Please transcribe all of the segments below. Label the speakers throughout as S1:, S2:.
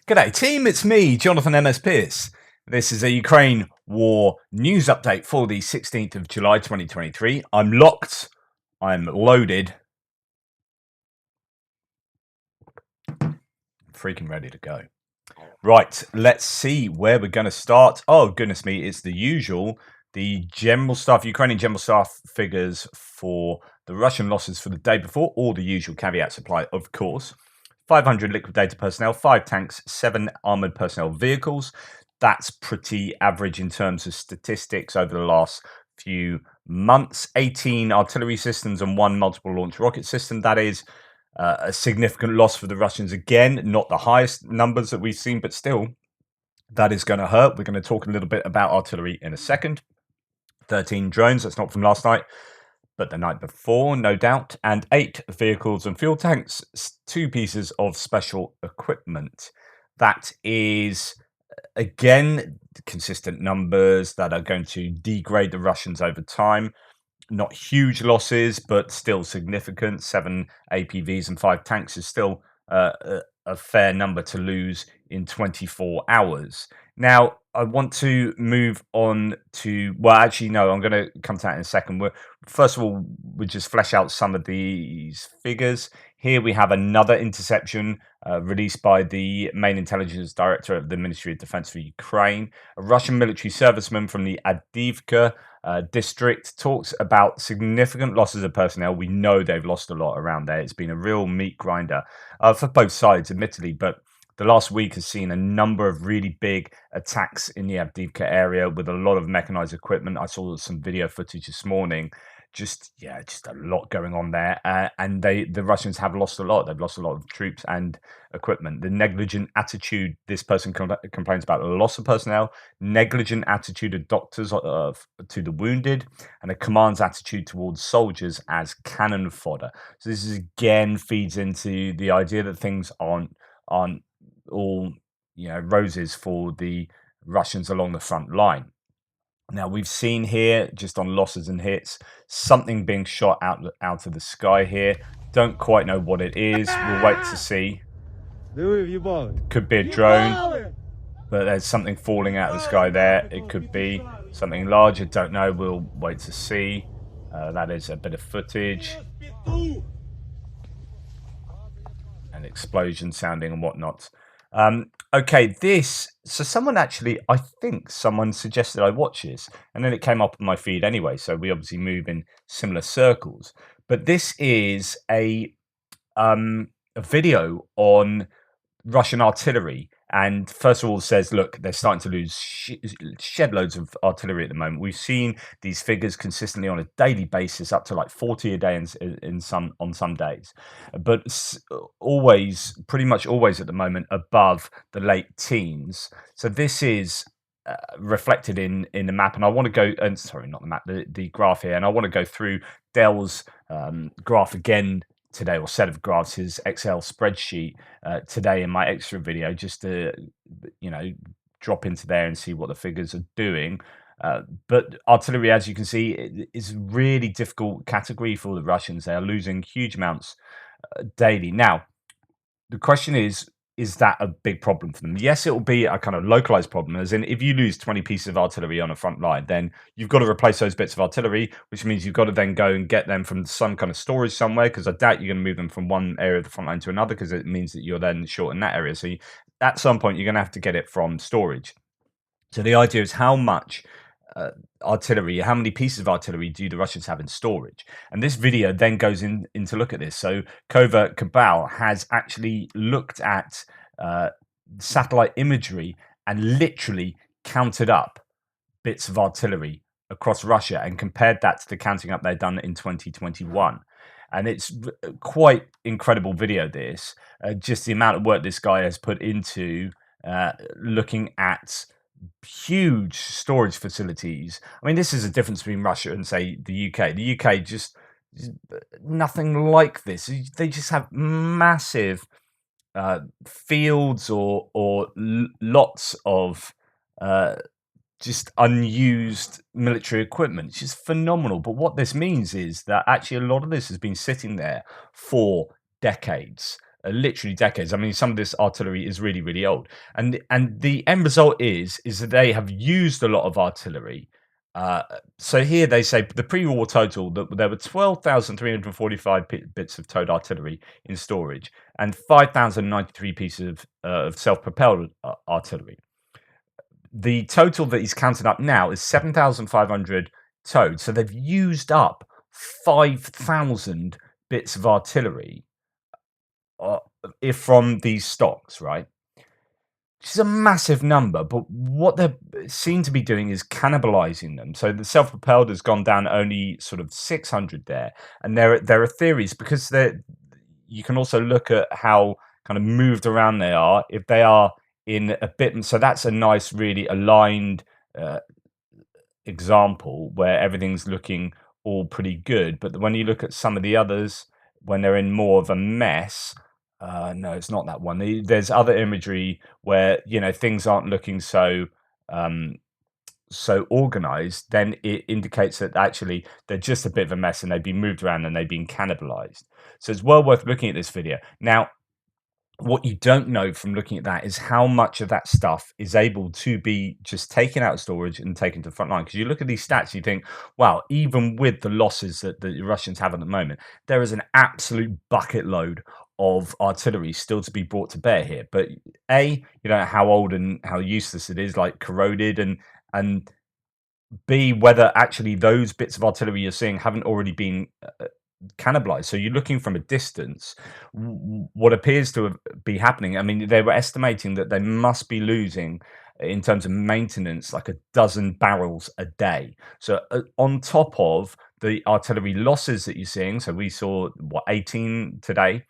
S1: G'day team, it's me, Jonathan MS Pearce. This is a Ukraine war news update for the 16th of July 2023. I'm locked, I'm loaded, freaking ready to go. Right, let's see where we're going to start. Oh, goodness me, it's the usual. The general staff, Ukrainian general staff figures for the Russian losses for the day before, all the usual caveats apply, of course. 500 liquidated personnel, 5 tanks, 7 armoured personnel vehicles. That's pretty average in terms of statistics over the last few months. 18 artillery systems and 1 multiple launch rocket system. That is a significant loss for the Russians again. Not the highest numbers that we've seen, but still, that is going to hurt. We're going to talk a little bit about artillery in a second. 13 drones, that's not from last night, but the night before, no doubt, and 8 vehicles and fuel tanks, 2 pieces of special equipment. That is, again, consistent numbers that are going to degrade the Russians over time. Not huge losses, but still significant. 7 APVs and 5 tanks is still a fair number to lose in 24 hours. Now, I want to move on to, well, actually, no, I'm going to come to that in a second. First of all, we'll just flesh out some of these figures. Here we have another interception released by the main intelligence director of the Ministry of Defense for Ukraine. A Russian military serviceman from the Avdiivka district talks about significant losses of personnel. We know they've lost a lot around there. It's been a real meat grinder for both sides, admittedly, but the last week has seen a number of really big attacks in the Avdiivka area with a lot of mechanized equipment. I saw some video footage this morning. Just a lot going on there, and the Russians have lost a lot. They've lost a lot of troops and equipment. The negligent attitude, this person complains about the loss of personnel, negligent attitude of doctors to the wounded, and a command's attitude towards soldiers as cannon fodder. So this is, again, feeds into the idea that things aren't all roses for the Russians along the front line. Now, we've seen here, just on losses and hits, something being shot out of the sky here. Don't quite know what it is. We'll wait to see. Could be a drone, but there's something falling out of the sky there. It could be something larger. Don't know. We'll wait to see. That is a bit of footage. An explosion sounding and whatnot. Okay, so someone actually, I think someone suggested I watch this, and then it came up on my feed anyway, so we obviously move in similar circles. But this is a video on Russian artillery, and first of all says, look, they're starting to lose shed loads of artillery at the moment. We've seen these figures consistently on a daily basis, up to like 40 a day on some days, but pretty much always at the moment above the late teens. So this is reflected in the map, and I want to go, and sorry, not the map, the graph here, and I want to go through Dell's graph again today, or set of graphs, his Excel spreadsheet today in my extra video, just to drop into there and see what the figures are doing. But artillery, as you can see, is a really difficult category for the Russians. They are losing huge amounts daily. Now, the question is that a big problem for them? Yes, it will be a kind of localized problem, as in if you lose 20 pieces of artillery on a front line, then you've got to replace those bits of artillery, which means you've got to then go and get them from some kind of storage somewhere, because I doubt you're going to move them from one area of the front line to another, because it means that you're then short in that area. So at some point, you're going to have to get it from storage. So the idea is how much artillery, how many pieces of artillery do the Russians have in storage? And this video then goes in to look at this. So Covert Cabal has actually looked at satellite imagery and literally counted up bits of artillery across Russia and compared that to the counting up they'd done in 2021. And it's quite incredible video, this. Just the amount of work this guy has put into looking at huge storage facilities. I mean, this is a difference between Russia and, say, the UK. The UK just nothing like this. They just have massive fields or lots of just unused military equipment. It's just phenomenal. But what this means is that actually a lot of this has been sitting there for decades. literally decades. I mean, some of this artillery is really, really old, and the end result is that they have used a lot of artillery. Uh, so here they say the pre-war total that there were 12,345 bits of towed artillery in storage and 5,093 pieces of self-propelled artillery. The total that he's counted up now is 7,500 towed. So they've used up 5,000 bits of artillery if from these stocks, right? Which is a massive number, but what they seem to be doing is cannibalizing them. So the self-propelled has gone down only sort of 600 there, and there are theories because you can also look at how kind of moved around they are. If they are in a bit, so that's a nice, really aligned uh, example where everything's looking all pretty good. But when you look at some of the others, when they're in more of a mess, no, it's not that one. There's other imagery where things aren't looking um, so organized. Then it indicates that actually they're just a bit of a mess and they've been moved around and they've been cannibalized. So it's well worth looking at this video. Now, what you don't know from looking at that is how much of that stuff is able to be just taken out of storage and taken to the front line. Because you look at these stats, you think, wow, even with the losses that the Russians have at the moment, there is an absolute bucket load of artillery still to be brought to bear here. But you don't know how old and how useless it is, like corroded, and B, whether actually those bits of artillery you're seeing haven't already been cannibalized. So you're looking from a distance. What appears to be happening, I mean, they were estimating that they must be losing in terms of maintenance like a dozen barrels a day. So on top of the artillery losses that you're seeing, so we saw 18 today,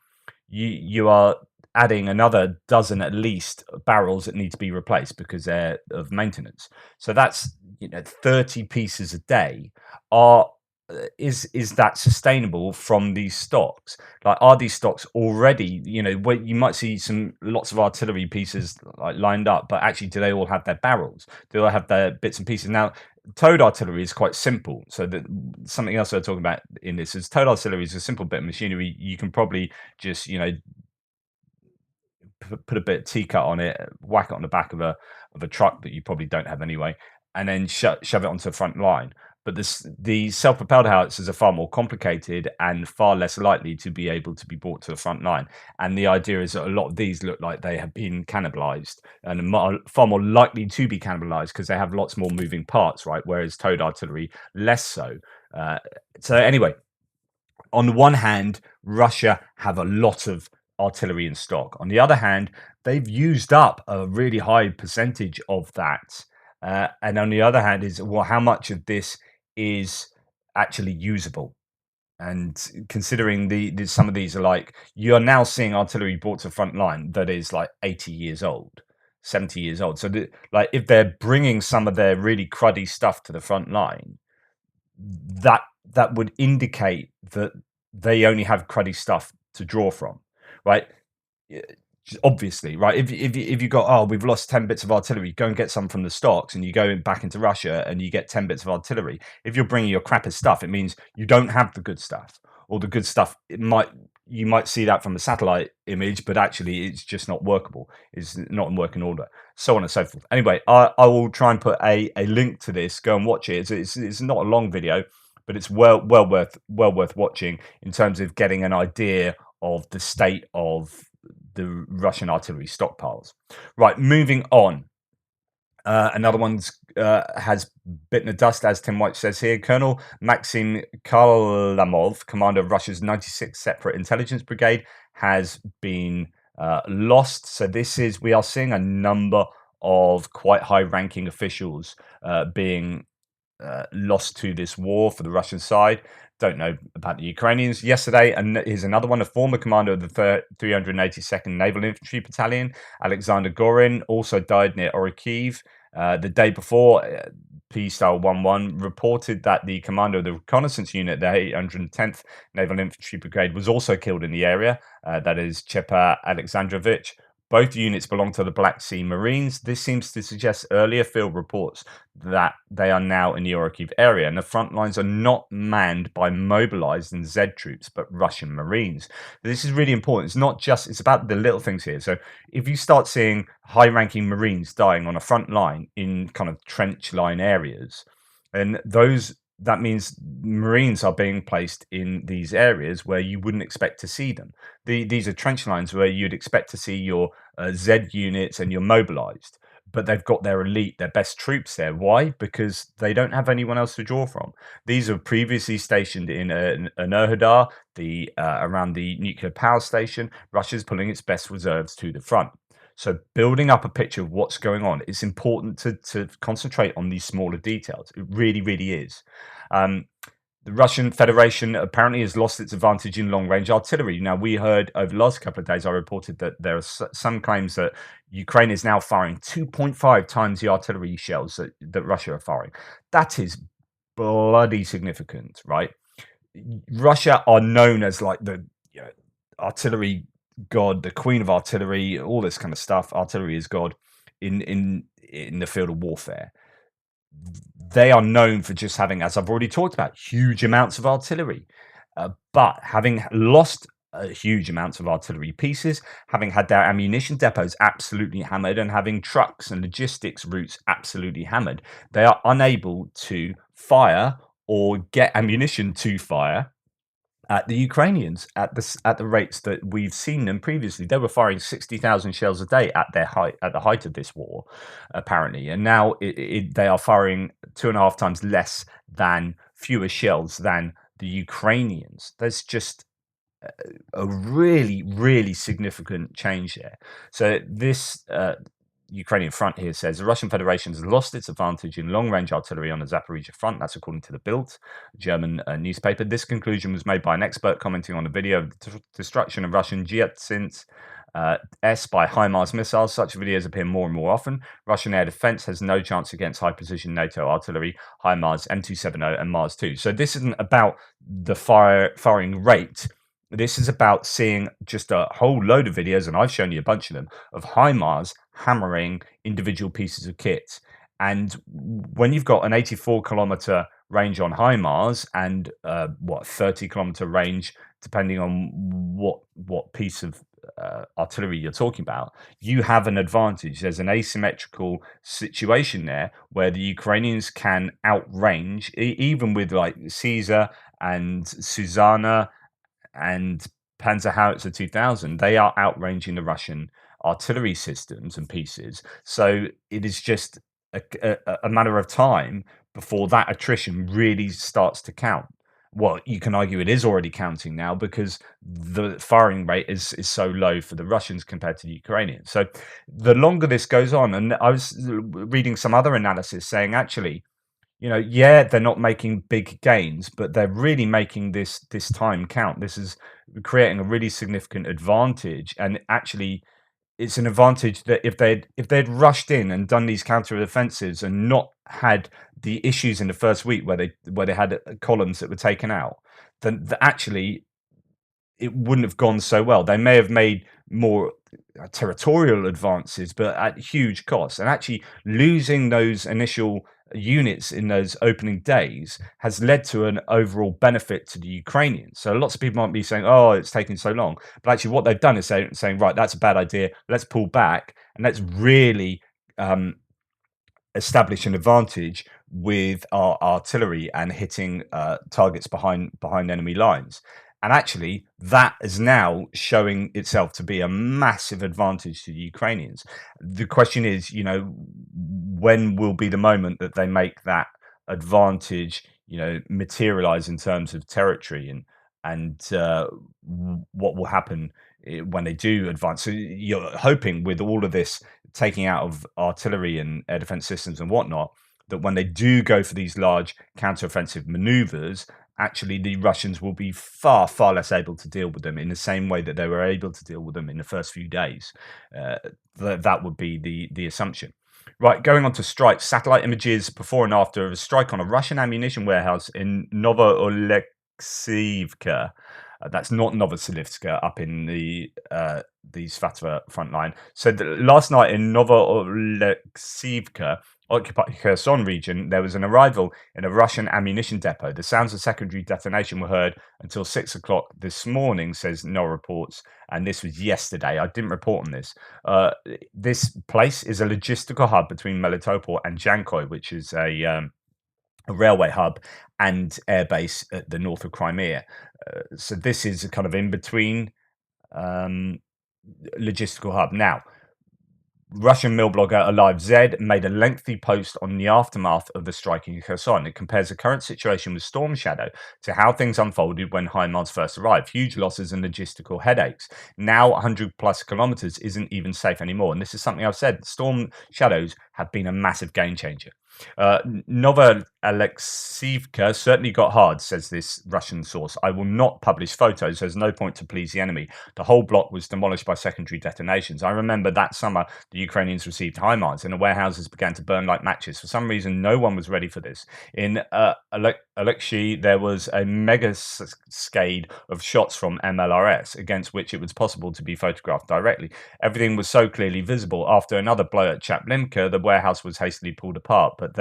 S1: you are adding another dozen at least barrels that need to be replaced because they're of maintenance. So that's 30 pieces a day. Are is that sustainable from these stocks? Like, are these stocks already, where you might see lots of artillery pieces like lined up, but actually, do they all have their barrels? Do they have their bits and pieces? Now, towed artillery is quite simple. So that something else we're talking about in this is towed artillery is a simple bit of machinery. You can probably just, put a bit of T-cut on it, whack it on the back of a truck that you probably don't have anyway, and then shove it onto the front line. But the self-propelled howitzers are far more complicated and far less likely to be able to be brought to the front line. And the idea is that a lot of these look like they have been cannibalized and are far more likely to be cannibalized because they have lots more moving parts, right? Whereas towed artillery, less so. So anyway, on the one hand, Russia have a lot of artillery in stock. On the other hand, they've used up a really high percentage of that. And on the other hand, is how much of this is actually usable? And considering some of these are like, you are now seeing artillery brought to the front line that is like 80 years old, 70 years old. So like if they're bringing some of their really cruddy stuff to the front line, that would indicate that they only have cruddy stuff to draw from, right? Obviously, right? If you got, oh, we've lost 10 bits of artillery, go and get some from the stocks, and you go back into Russia and you get 10 bits of artillery. If you're bringing your crappiest stuff, it means you don't have the good stuff, or the good stuff. You might see that from a satellite image, but actually it's just not workable. It's not in working order, so on and so forth. Anyway, I will try and put a link to this. Go and watch it. It's not a long video, but it's well worth watching in terms of getting an idea of the state of the Russian artillery stockpiles. Right, moving on. Another one's has bitten the dust, as Tim White says here. Colonel Maxim Kharlamov, commander of Russia's 96th Separate Intelligence Brigade, has been lost. So we are seeing a number of quite high-ranking officials being lost to this war for the Russian side. Don't know about the Ukrainians. Yesterday, and here's another one, a former commander of the 382nd Naval Infantry Battalion, Alexander Gorin, also died near Orikhiv. The day before, P-Style 11 reported that the commander of the reconnaissance unit, the 810th Naval Infantry Brigade, was also killed in the area. That is Chepa Alexandrovich. Both units belong to the Black Sea Marines. This seems to suggest earlier field reports that they are now in the Orikhiv area, and the front lines are not manned by mobilized and Z troops, but Russian Marines. This is really important. It's about the little things here. So if you start seeing high-ranking Marines dying on a front line in kind of trench line areas, and that means Marines are being placed in these areas where you wouldn't expect to see them. These are trench lines where you'd expect to see your Z units and your mobilized, but they've got their elite, their best troops there. Why? Because they don't have anyone else to draw from. These are previously stationed in Enerhodar, around the nuclear power station. Russia's pulling its best reserves to the front. So building up a picture of what's going on, it's important to concentrate on these smaller details. It really, really is. The Russian Federation apparently has lost its advantage in long-range artillery. Now, we heard over the last couple of days, I reported that there are some claims that Ukraine is now firing 2.5 times the artillery shells that Russia are firing. That is bloody significant, right? Russia are known as like the artillery god, the queen of artillery, all this kind of stuff. Artillery is god in the field of warfare. They are known for just having, as I've already talked about, huge amounts of artillery. But having lost huge amounts of artillery pieces, having had their ammunition depots absolutely hammered, and having trucks and logistics routes absolutely hammered, they are unable to fire or get ammunition to fire at the Ukrainians at the rates that we've seen them previously. They were firing 60,000 shells a day at the height of this war, apparently, and now they are firing 2.5 times less than fewer shells than the Ukrainians. There's just a really, really significant change there. So this Ukrainian front here says the Russian Federation has lost its advantage in long-range artillery on the Zaporizhia front. That's according to the Bild, German newspaper. This conclusion was made by an expert commenting on a video of the destruction of Russian Jytsint S by HIMARS missiles. Such videos appear more and more often. Russian air defense has no chance against high-precision NATO artillery, HIMARS M270 and Mars 2. So this isn't about the firing rate. This is about seeing just a whole load of videos, and I've shown you a bunch of them, of HIMARS hammering individual pieces of kit. And when you've got an 84-kilometer range on HIMARS and 30-kilometer range, depending on what piece of artillery you're talking about, you have an advantage. There's an asymmetrical situation there where the Ukrainians can outrange, even with like Caesar and Susanna and Panzerhaubitze 2000, they are outranging the Russian artillery systems and pieces. So it is just a matter of time before that attrition really starts to count. Well, you can argue it is already counting now because the firing rate is so low for the Russians compared to the Ukrainians. So the longer this goes on, and I was reading some other analysis saying actually, yeah, they're not making big gains, but they're really making this time count. This is creating a really significant advantage, and actually, it's an advantage that if they'd rushed in and done these counter offensives and not had the issues in the first week where they had columns that were taken out, then actually it wouldn't have gone so well. They may have made more territorial advances, but at huge cost. And actually losing those initial units in those opening days has led to an overall benefit to the Ukrainians. So lots of people might be saying, oh, it's taking so long. But actually what they've done is saying, right, that's a bad idea. Let's pull back and let's really establish an advantage with our artillery and hitting targets behind enemy lines. And actually, that is now showing itself to be a massive advantage to the Ukrainians. The question is, when will be the moment that they make that advantage, materialize in terms of territory, and what will happen when they do advance? So you're hoping with all of this taking out of artillery and air defense systems and whatnot, that when they do go for these large counteroffensive maneuvers, actually the Russians will be far, far less able to deal with them in the same way that they were able to deal with them in the first few days. That would be the assumption. Right, going on to strikes. Satellite images before and after of a strike on a Russian ammunition warehouse in Novoolexivka. That's not Novoselivska up in the Svatova front line. So last night in Novoaleksivka, occupied Kherson region, there was an arrival in a Russian ammunition depot. The sounds of secondary detonation were heard until 6 o'clock this morning, says No Reports, and this was yesterday. I didn't report on this. This place is a logistical hub between Melitopol and Jankoy, which is a railway hub and airbase at the north of Crimea. So this is a kind of in between logistical hub. Now, Russian mill blogger Alive Z made a lengthy post on the aftermath of the strike in Kherson. It compares the current situation with Storm Shadow to how things unfolded when HIMARS first arrived. Huge losses and logistical headaches. Now 100 plus kilometers isn't even safe anymore. And this is something I've said. Storm Shadows have been a massive game changer. Novoaleksivka certainly got hard, says this Russian source. I will not publish photos. There's no point to please the enemy. The whole block was demolished by secondary detonations. I remember that summer the Ukrainians received HIMARS and the warehouses began to burn like matches. For some reason, no one was ready for this. In Alexei, there was a megascade of shots from MLRS against which it was possible to be photographed directly. Everything was so clearly visible. After another blow at Chaplinka, the warehouse was hastily pulled apart. But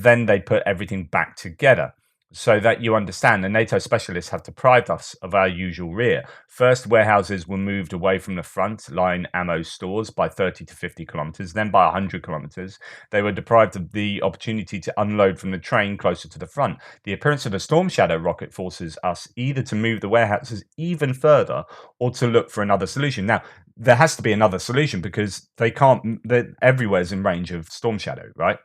S1: then they put everything back together. So that you understand, the NATO specialists have deprived us of our usual rear. First, warehouses were moved away from the front line ammo stores by 30 to 50 kilometers, then by 100 kilometers. They were deprived of the opportunity to unload from the train closer to the front. The appearance of the Storm Shadow rocket forces us either to move the warehouses even further or to look for another solution. Now, there has to be another solution because everywhere's in range of Storm Shadow, right?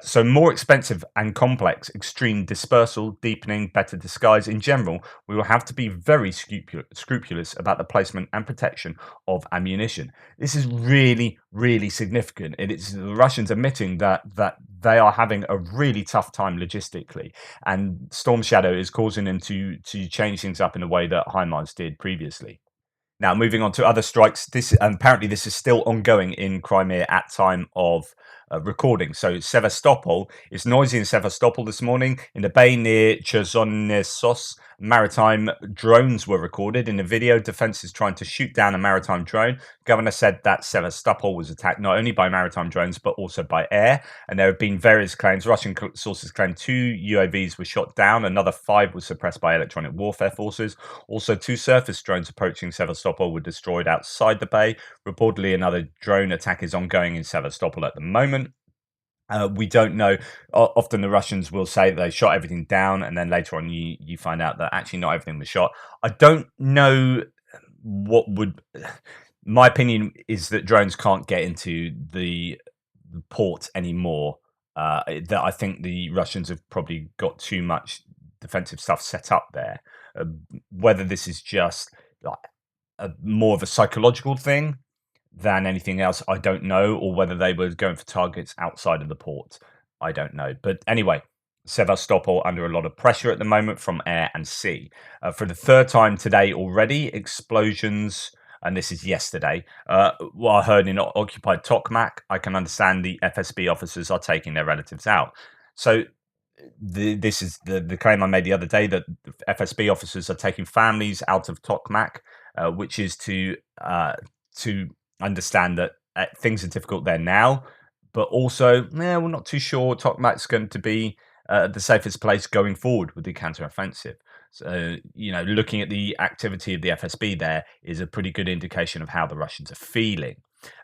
S1: So more expensive and complex, extreme dispersal, deepening, better disguise. In general, we will have to be very scrupulous about the placement and protection of ammunition. This is really, really significant. It's the Russians admitting that they are having a really tough time logistically, and Storm Shadow is causing them to change things up in a way that HIMARS did previously. Now, moving on to other strikes, apparently this is still ongoing in Crimea at time of recording. So Sevastopol, it's noisy in Sevastopol this morning. In the bay near Chersonesos, maritime drones were recorded. In the video, defense is trying to shoot down a maritime drone. Governor said that Sevastopol was attacked not only by maritime drones, but also by air. And there have been various claims. Russian sources claim 2 UAVs were shot down. Another 5 were suppressed by electronic warfare forces. Also, 2 surface drones approaching Sevastopol were destroyed outside the bay. Reportedly, another drone attack is ongoing in Sevastopol at the moment. We don't know. Often the Russians will say they shot everything down, and then later on you find out that actually not everything was shot. I don't know what would. My opinion is that drones can't get into the port anymore. That I think the Russians have probably got too much defensive stuff set up there. Whether this is just like more of a psychological thing than anything else, I don't know, or whether they were going for targets outside of the port, I don't know. But anyway, Sevastopol under a lot of pressure at the moment from air and sea. For the third time today already, explosions, and this is yesterday, what I heard in occupied Tokmak. I can understand the FSB officers are taking their relatives out. So this is the claim I made the other day, that FSB officers are taking families out of Tokmak, which is to understand that things are difficult there now, but also, we're not too sure Tokmak's going to be the safest place going forward with the counteroffensive. So, looking at the activity of the FSB there is a pretty good indication of how the Russians are feeling.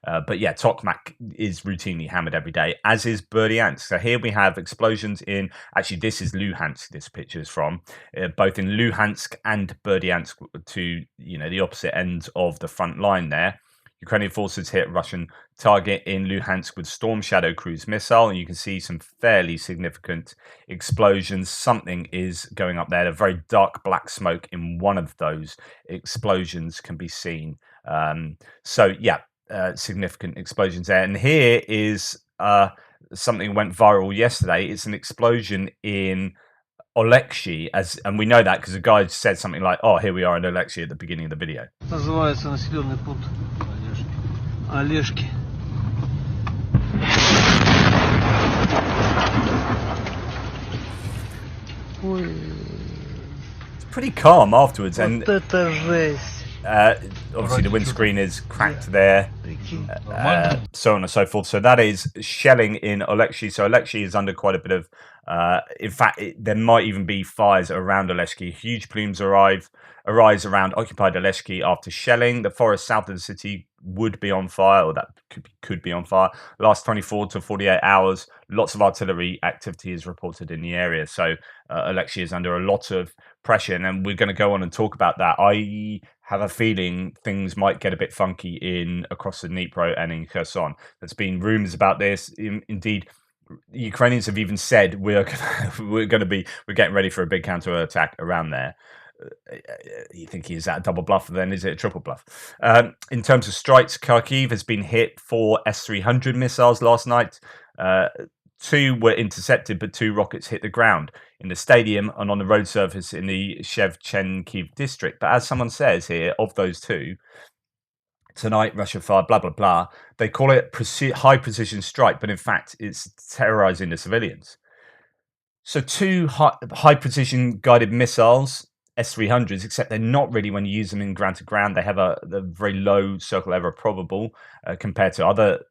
S1: But yeah, Tokmak is routinely hammered every day, as is Berdyansk. So here we have explosions in, actually this is Luhansk, this picture is from, both in Luhansk and Berdyansk, to, the opposite ends of the front line there. Ukrainian forces hit a Russian target in Luhansk with Storm Shadow cruise missile, and you can see some fairly significant explosions. Something is going up there. A very dark black smoke in one of those explosions can be seen. Significant explosions there. And here is something that went viral yesterday. It's an explosion in Alexei, and we know that because the guy said something like, "Oh, here we are in Alexei" at the beginning of the video.
S2: Называется населенный пункт Олешки.
S1: It's pretty calm afterwards.
S2: Вот
S1: And
S2: это жесть.
S1: obviously the windscreen is cracked there,
S2: Прикинь.
S1: so on and so forth. So that is shelling in Alexei. So Alexei is under quite a bit of, in fact, there might even be fires around Alexei. Huge plumes arise around occupied Alexei after shelling. The forest south of the city would be on fire, or that could be on fire. Last 24 to 48 hours, lots of artillery activity is reported in the area. So Alexei is under a lot of pressure, and we're going to go on and talk about that. I have a feeling things might get a bit funky across the Dnipro and in Kherson. There's been rumors about this. Indeed, Ukrainians have even said we're getting ready for a big counter attack around there. You think, is that a double bluff? Then is it a triple bluff? In terms of strikes, Kharkiv has been hit for S-300 missiles last night. 2 were intercepted, but 2 rockets hit the ground in the stadium and on the road surface in the Shevchenkiv district. But as someone says here, of those 2, tonight Russia fired blah blah blah. They call it high precision strike, but in fact it's terrorizing the civilians. So 2 high precision guided missiles, S-300s, except they're not really, when you use them in ground to ground, they have a very low circle error probable compared to other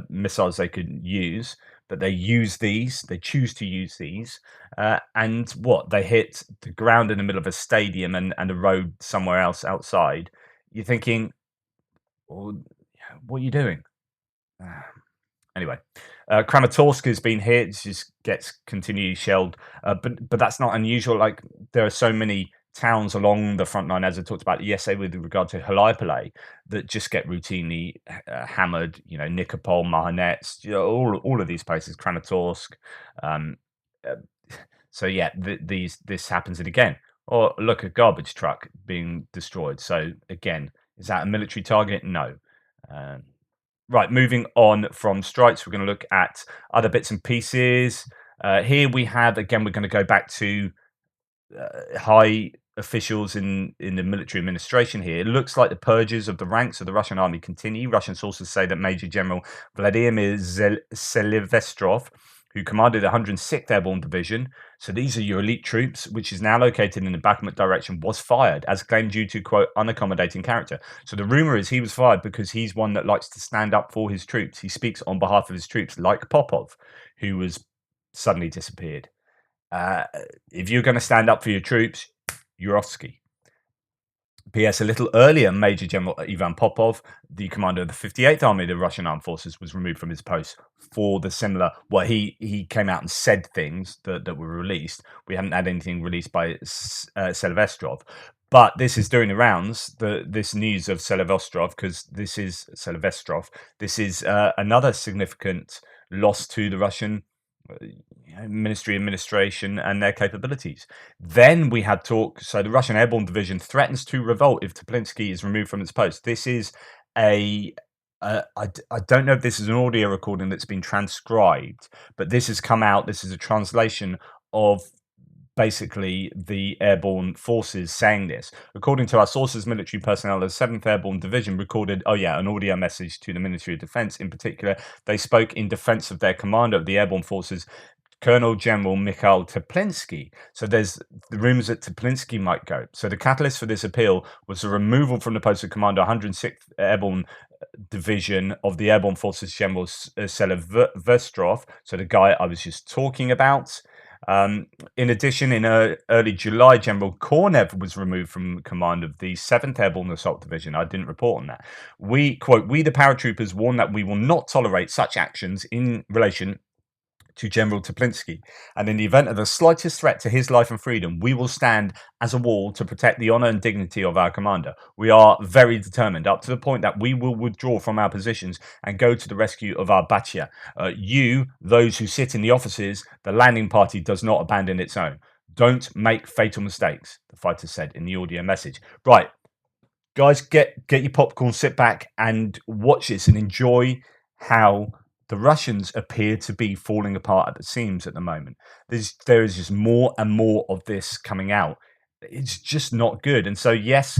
S1: missiles they could use. But they choose to use these, and they hit the ground in the middle of a stadium and a road somewhere else outside. You're thinking, well, what are you doing? Anyway, Kramatorsk has been hit, just gets continually shelled, but that's not unusual. Like, there are so many towns along the front line, as I talked about yesterday with regard to Hyliopole, that just get routinely hammered. Nikopol, Mahanets, all of these places, Kramatorsk. So yeah, this happens again. Or look, a garbage truck being destroyed. So again, is that a military target? No. Right, moving on from strikes, we're going to look at other bits and pieces. Here we have, again, we're going to go back to high officials in the military administration here. It looks like the purges of the ranks of the Russian army continue. Russian sources say that Major General Vladimir Selivestrov, who commanded the 106th Airborne Division, so these are your elite troops, which is now located in the Bakhmut direction, was fired, as claimed due to, quote, unaccommodating character. So the rumor is he was fired because he's one that likes to stand up for his troops. He speaks on behalf of his troops, like Popov, who was suddenly disappeared. If you're going to stand up for your troops, you're off ski. P.S. A little earlier, Major General Ivan Popov, the commander of the 58th Army of the Russian Armed Forces, was removed from his post for the similar. Well, he came out and said things that were released. We haven't had anything released by Selivestrov. But this is doing the rounds, this news of Selivestrov, because this is Selivestrov. This is another significant loss to the Russian military administration and their capabilities. Then we had talk. So the Russian Airborne Division threatens to revolt if Teplinsky is removed from its post. This is I don't know if this is an audio recording that's been transcribed, but this has come out. This is a translation of basically the airborne forces saying this. According to our sources, military personnel of the 7th Airborne Division recorded, an audio message to the Ministry of Defense. In particular, they spoke in defense of their commander of the airborne forces, Colonel General Mikhail Teplinsky. So there's the rumors that Teplinsky might go. So the catalyst for this appeal was the removal from the post of commander 106th Airborne Division of the Airborne Forces, General Selivestrov. So the guy I was just talking about. In addition, in early July, General Kornev was removed from command of the 7th Airborne Assault Division. I didn't report on that. We, quote, "We the paratroopers warn that we will not tolerate such actions in relation to General Teplinsky, and in the event of the slightest threat to his life and freedom, we will stand as a wall to protect the honor and dignity of our commander. We are very determined, up to the point that we will withdraw from our positions and go to the rescue of our Batia. You, those who sit in the offices, the landing party does not abandon its own. Don't make fatal mistakes," the fighter said in the audio message. Right, guys, get your popcorn, sit back and watch this and enjoy how the Russians appear to be falling apart at the seams at the moment. There is just more and more of this coming out. It's just not good. And so, yes,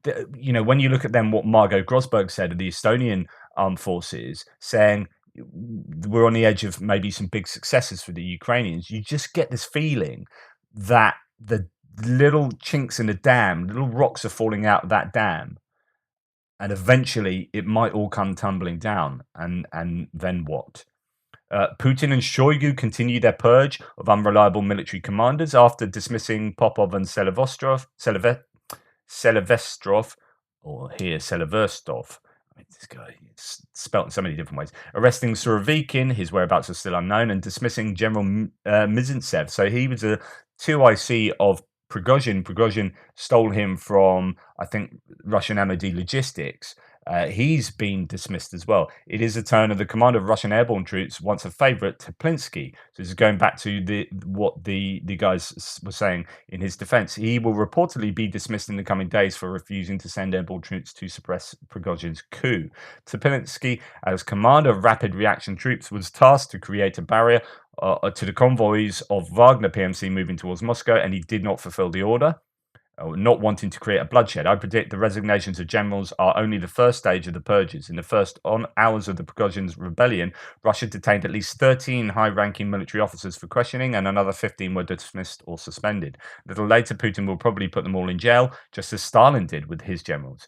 S1: when you look at them, what Margot Grosberg said of the Estonian armed forces, saying we're on the edge of maybe some big successes for the Ukrainians, you just get this feeling that the little chinks in the dam, little rocks are falling out of that dam, and eventually it might all come tumbling down. And then what? Putin and Shoigu continue their purge of unreliable military commanders after dismissing Popov and Selivestrov, or here Seliverstov. I mean, this guy is spelt in so many different ways. Arresting Surovikin, his whereabouts are still unknown, and dismissing General Mizintsev. So he was a 2IC of Prigozhin. Prigozhin stole him from, I think, Russian MOD Logistics. He's been dismissed as well. It is the turn of the commander of Russian airborne troops, once a favorite, Teplinsky. So this is going back to what the guys were saying in his defense. He will reportedly be dismissed in the coming days for refusing to send airborne troops to suppress Prigozhin's coup. Teplinsky, as commander of rapid reaction troops, was tasked to create a barrier to the convoys of Wagner PMC moving towards Moscow, and he did not fulfill the order. Not wanting to create a bloodshed. I predict the resignations of generals are only the first stage of the purges. In the first hours of the Prigozhin's rebellion, Russia detained at least 13 high-ranking military officers for questioning, and another 15 were dismissed or suspended. A little later, Putin will probably put them all in jail, just as Stalin did with his generals.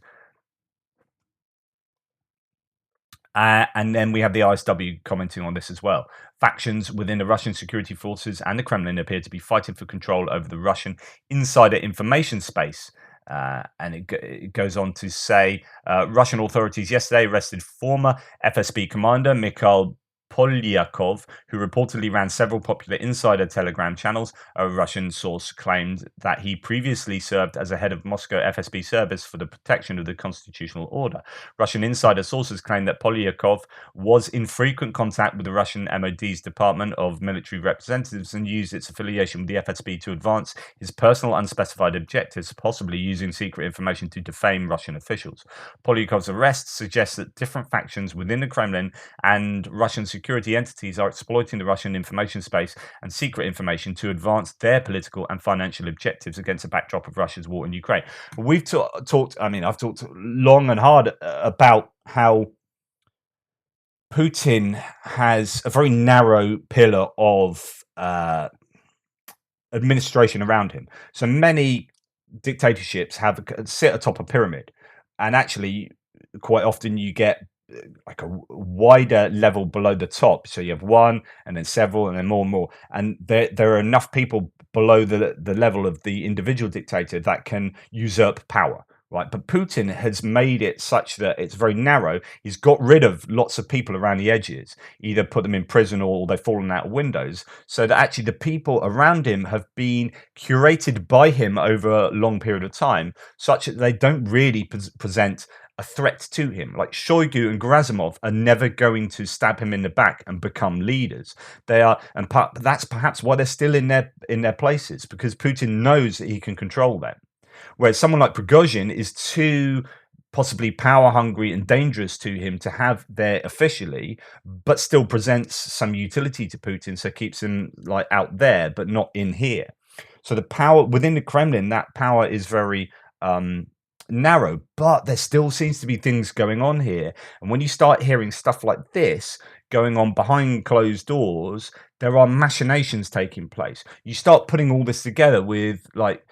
S1: And then we have the ISW commenting on this as well. Factions within the Russian security forces and the Kremlin appear to be fighting for control over the Russian insider information space. And it goes on to say Russian authorities yesterday arrested former FSB commander Mikhail Polyakov, who reportedly ran several popular insider Telegram channels. A Russian source claimed that he previously served as a head of Moscow FSB service for the protection of the constitutional order. Russian insider sources claim that Polyakov was in frequent contact with the Russian MOD's Department of Military Representatives and used its affiliation with the FSB to advance his personal unspecified objectives, possibly using secret information to defame Russian officials. Polyakov's arrest suggests that different factions within the Kremlin and Russian security entities are exploiting the Russian information space and secret information to advance their political and financial objectives against the backdrop of Russia's war in Ukraine. We've talked, I mean, I've talked long and hard about how Putin has a very narrow pillar of administration around him. So many dictatorships sit atop a pyramid, and actually quite often you get like a wider level below the top. So you have one and then several and then more and more, and there are enough people below the level of the individual dictator that can usurp power, right? But Putin has made it such that it's very narrow. He's got rid of lots of people around the edges, either put them in prison or they've fallen out of windows, so that actually the people around him have been curated by him over a long period of time, such that they don't really present a threat to him. Like Shoigu and Gerasimov are never going to stab him in the back and become leaders. They are, and that's perhaps why they're still in their places, because Putin knows that he can control them. Whereas someone like Prigozhin is too possibly power hungry and dangerous to him to have there officially, but still presents some utility to Putin, so keeps him like out there, but not in here. So the power within the Kremlin, that power is very narrow, but there still seems to be things going on here. And when you start hearing stuff like this going on behind closed doors, there are machinations taking place. You start putting all this together with like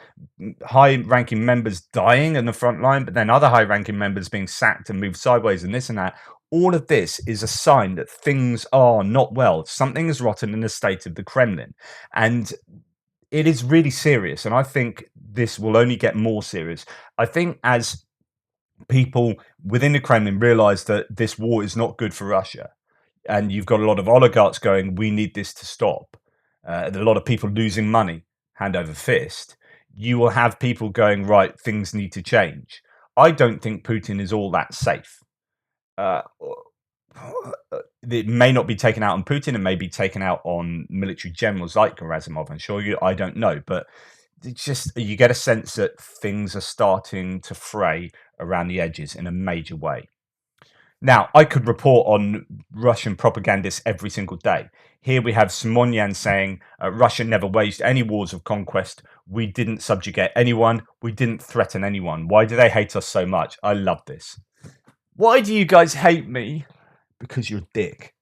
S1: high-ranking members dying in the front line, but then other high-ranking members being sacked and moved sideways and this and that. All of this is a sign that things are not well. Something is rotten in the state of the Kremlin. And it is really serious, and I think this will only get more serious. I think as people within the Kremlin realize that this war is not good for Russia, and you've got a lot of oligarchs going, we need this to stop, a lot of people losing money hand over fist, you will have people going, right, things need to change. I don't think Putin is all that safe. It may not be taken out on Putin, it may be taken out on military generals like Gerasimov and Shoigu, I don't know, but it's just, you get a sense that things are starting to fray around the edges in a major way. Now, I could report on Russian propagandists every single day. Here we have Simonyan saying Russia never waged any wars of conquest. We didn't subjugate anyone. We didn't threaten anyone. Why do they hate us so much? I love this. Why do you guys hate me? Because you're a dick.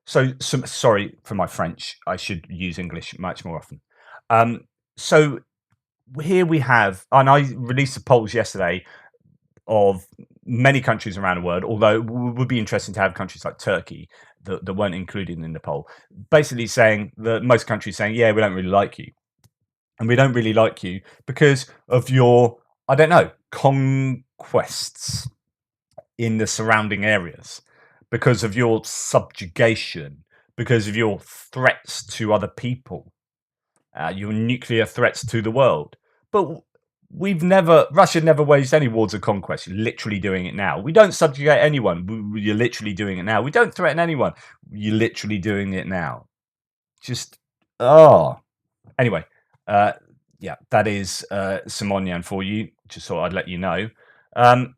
S1: So sorry for my French. I should use English much more often. So here we have, and I released the polls yesterday of many countries around the world, although it would be interesting to have countries like Turkey that weren't included in the poll, basically saying that most countries saying, yeah, we don't really like you. And we don't really like you because of your, I don't know, conquests in the surrounding areas, because of your subjugation, because of your threats to other people, your nuclear threats to the world. But Russia never waged any wars of conquest. You're literally doing it now. We don't subjugate anyone. You're literally doing it now. We don't threaten anyone. You're literally doing it now. Just, anyway, yeah, that is Simonyan for you. Just thought I'd let you know.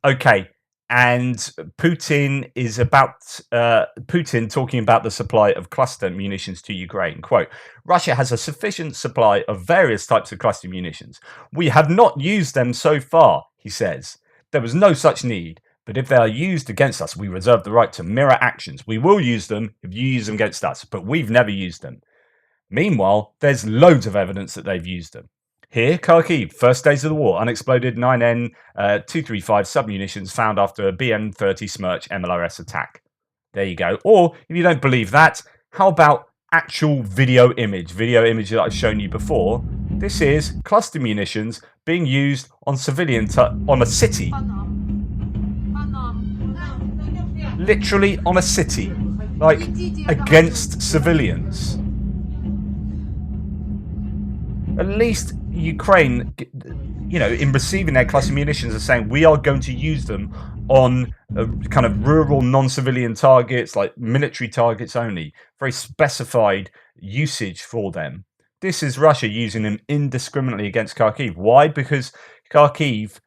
S1: Okay. And Putin is about Putin talking about the supply of cluster munitions to Ukraine. Quote, Russia has a sufficient supply of various types of cluster munitions. We have not used them so far, he says. There was no such need. But if they are used against us, we reserve the right to mirror actions. We will use them if you use them against us, but we've never used them. Meanwhile, there's loads of evidence that they've used them. Here, Kharkiv, first days of the war, unexploded 9N235 submunitions found after a BM-30 Smerch MLRS attack. There you go. Or, if you don't believe that, how about actual video image that I've shown you before? This is cluster munitions being used on on a city. Literally on a city. Like, against civilians. At least Ukraine, in receiving their cluster munitions, are saying we are going to use them on kind of rural, non-civilian targets, like military targets only. Very specified usage for them. This is Russia using them indiscriminately against Kharkiv. Why? Because Kharkiv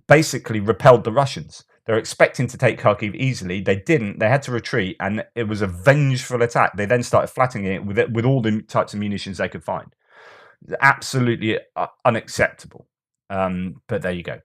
S1: basically repelled the Russians. They're expecting to take Kharkiv easily. They didn't. They had to retreat, and it was a vengeful attack. They then started flattening it with all the types of munitions they could find. Absolutely unacceptable. But there you go.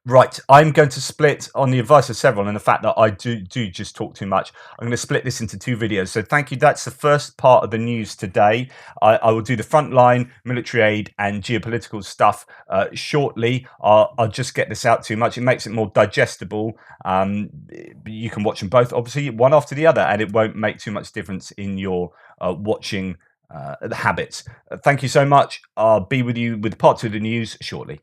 S1: Right, I'm going to split, on the advice of several and the fact that I do just talk too much, I'm going to split this into two videos. So thank you. That's the first part of the news today. I will do the frontline, military aid and geopolitical stuff shortly. I'll just get this out too much. It makes it more digestible. You can watch them both, obviously, one after the other, and it won't make too much difference in your watching the habits. Thank you so much. I'll be with you with part two of the news shortly.